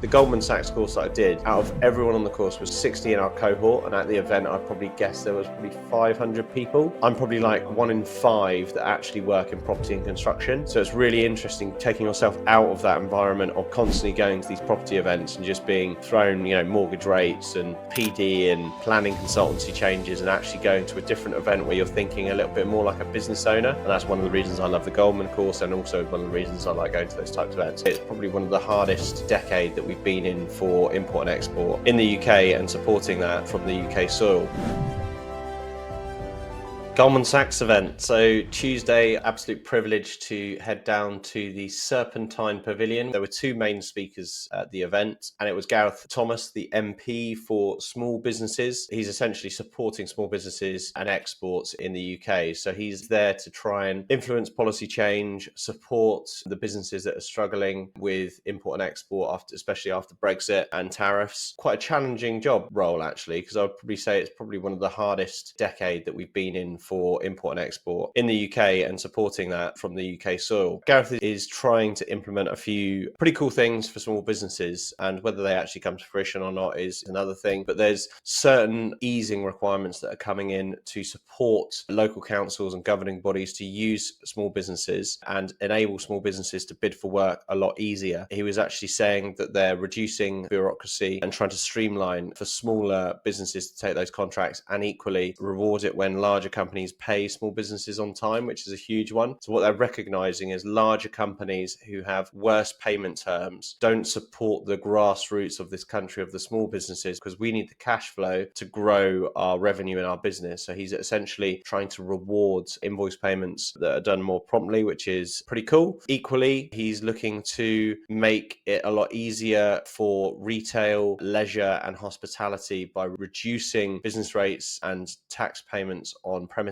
The Goldman Sachs course that I did, out of everyone on the course was 60 in our cohort, and at the event I'd probably guess there was probably 500 people. I'm probably like 1 in 5 that actually work in property and construction. So it's really interesting taking yourself out of that environment of constantly going to these property events and just being thrown, mortgage rates and PD and planning consultancy changes, and actually going to a different event where you're thinking a little bit more like a business owner. And that's one of the reasons I love the Goldman course, and also one of the reasons I like going to those types of events. It's probably one of the hardest decade that we've been in for import and export in the UK, and supporting that from the UK soil. Goldman Sachs event. So Tuesday, absolute privilege to head down to the Serpentine Pavilion. There were 2 main speakers at the event, and it was Gareth Thomas, the MP for small businesses. He's essentially supporting small businesses and exports in the UK. So he's there to try and influence policy change, support the businesses that are struggling with import and export, especially after Brexit and tariffs. Quite a challenging role, actually, because I would probably say it's probably one of the hardest decade that we've been in for import and export in the UK, and supporting that from the UK soil. Gareth is trying to implement a few pretty cool things for small businesses, and whether they actually come to fruition or not is another thing. But there's certain easing requirements that are coming in to support local councils and governing bodies to use small businesses and enable small businesses to bid for work a lot easier. He was actually saying that they're reducing bureaucracy and trying to streamline for smaller businesses to take those contracts, and equally reward it when larger companies pay small businesses on time, which is a huge one. So what they're recognizing is larger companies who have worse payment terms don't support the grassroots of this country, of the small businesses, because we need the cash flow to grow our revenue in our business. So he's essentially trying to reward invoice payments that are done more promptly, which is pretty cool. Equally, he's looking to make it a lot easier for retail, leisure and hospitality by reducing business rates and tax payments on premises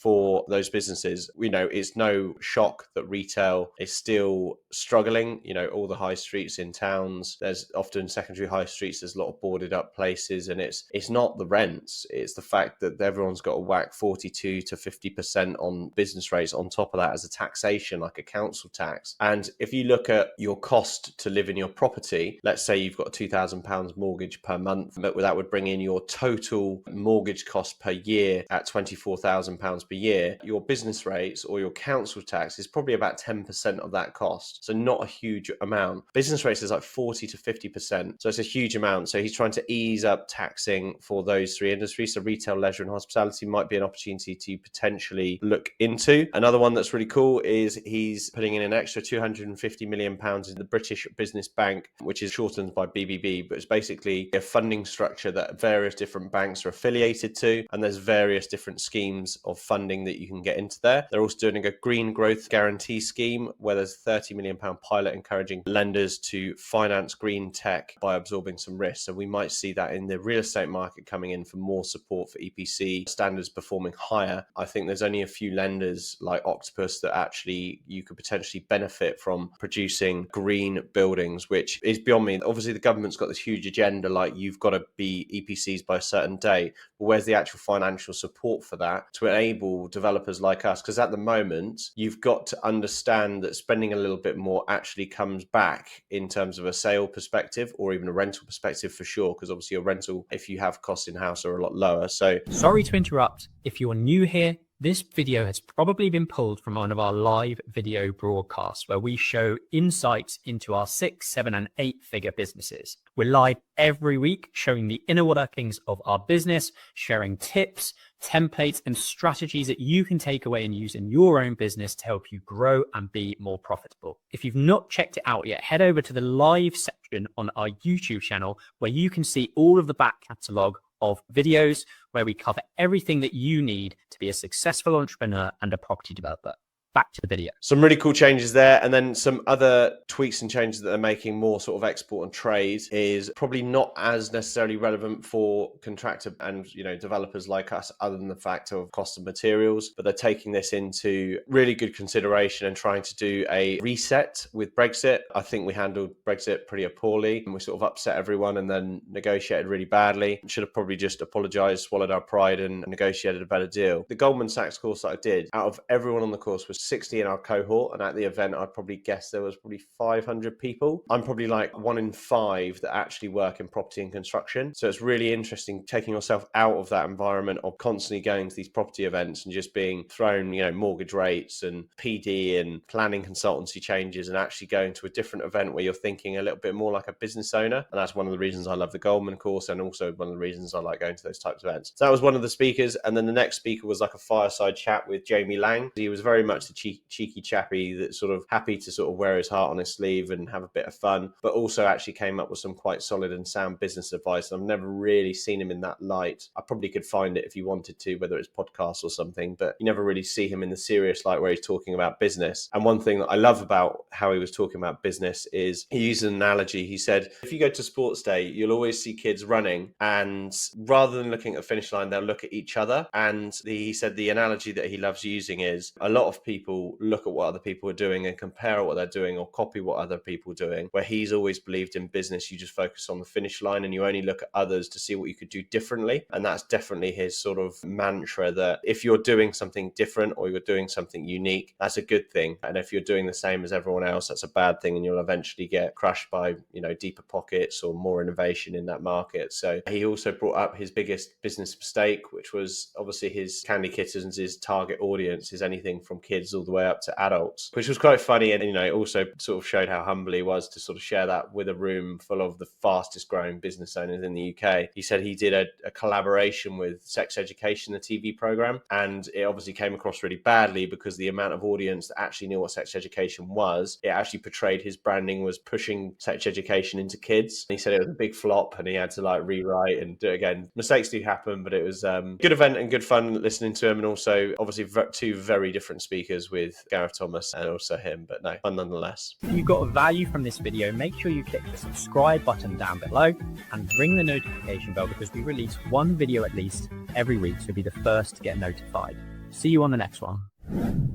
for those businesses. It's no shock that retail is still struggling. All the high streets in towns, there's often secondary high streets, there's a lot of boarded up places, and it's not the rents, it's the fact that everyone's got to whack 42 to 50% on business rates on top of that as a taxation, like a council tax. And if you look at your cost to live in your property, let's say you've got a £2,000 mortgage per month, but that would bring in your total mortgage cost per year at £24,000 per year. Your business rates or your council tax is probably about 10% of that cost. So not a huge amount. Business rates is like 40 to 50%. So it's a huge amount. So he's trying to ease up taxing for those 3 industries. So retail, leisure and hospitality might be an opportunity to potentially look into. Another one that's really cool is he's putting in an extra £250 million in the British Business Bank, which is shortened by BBB, but it's basically a funding structure that various different banks are affiliated to, and there's various different schemes of funding that you can get into there. They're also doing a green growth guarantee scheme where there's a £30 million pilot encouraging lenders to finance green tech by absorbing some risk. So we might see that in the real estate market coming in for more support for EPC standards performing higher. I think there's only a few lenders like Octopus that actually you could potentially benefit from producing green buildings, which is beyond me. Obviously the government's got this huge agenda, like you've got to be EPCs by a certain date. But where's the actual financial support for that to enable developers like us? Because at the moment, you've got to understand that spending a little bit more actually comes back in terms of a sale perspective or even a rental perspective for sure, because obviously your rental, if you have costs in-house, are a lot lower. So sorry to interrupt. If you're new here, this video has probably been pulled from one of our live video broadcasts where we show insights into our 6, 7 and 8 figure businesses. We're live every week showing the inner workings of our business, sharing tips, templates and strategies that you can take away and use in your own business to help you grow and be more profitable. If you've not checked it out yet, head over to the live section on our YouTube channel where you can see all of the back catalogue of videos where we cover everything that you need to be a successful entrepreneur and a property developer. Back to the video. Some really cool changes there. And then some other tweaks and changes that they're making more sort of export and trade is probably not as necessarily relevant for contractor and, developers like us, other than the fact of cost of materials. But they're taking this into really good consideration and trying to do a reset with Brexit. I think we handled Brexit pretty poorly and we sort of upset everyone and then negotiated really badly. Should have probably just apologized, swallowed our pride and negotiated a better deal. The Goldman Sachs course that I did, out of everyone on the course was 60 in our cohort, and at the event, I'd probably guess there was probably 500 people. I'm probably like 1 in 5 that actually work in property and construction. So it's really interesting taking yourself out of that environment of constantly going to these property events and just being thrown, mortgage rates and PD and planning consultancy changes, and actually going to a different event where you're thinking a little bit more like a business owner. And that's one of the reasons I love the Goldman course, and also one of the reasons I like going to those types of events. So that was one of the speakers. And then the next speaker was like a fireside chat with Jamie Laing. He was very much the cheeky chappy that's sort of happy to sort of wear his heart on his sleeve and have a bit of fun, but also actually came up with some quite solid and sound business advice. I've never really seen him in that light. I probably could find it if you wanted to, whether it's podcasts or something, but you never really see him in the serious light where he's talking about business. And one thing that I love about how he was talking about business is he used an analogy. He said, if you go to sports day, you'll always see kids running, and rather than looking at the finish line, they'll look at each other. And he said the analogy that he loves using is a lot of people look at what other people are doing and compare what they're doing or copy what other people are doing, where he's always believed in business, you just focus on the finish line and you only look at others to see what you could do differently. And that's definitely his sort of mantra, that if you're doing something different or you're doing something unique, that's a good thing. And if you're doing the same as everyone else, that's a bad thing, and you'll eventually get crushed by, deeper pockets or more innovation in that market. So he also brought up his biggest business mistake, which was obviously his Candy Kittens, his target audience is anything from kids all the way up to adults, which was quite funny. And, also sort of showed how humble he was to sort of share that with a room full of the fastest growing business owners in the UK. He said he did a collaboration with Sex Education, the TV program, and it obviously came across really badly because the amount of audience that actually knew what sex education was, it actually portrayed his branding was pushing sex education into kids. And he said it was a big flop and he had to like rewrite and do it again. Mistakes do happen, but it was a good event and good fun listening to him. And also obviously two very different speakers with Gareth Thomas and also him, but no, fun nonetheless. If you got value from this video, make sure you click the subscribe button down below and ring the notification bell, because we release one video at least every week, so you'll be the first to get notified. See you on the next one.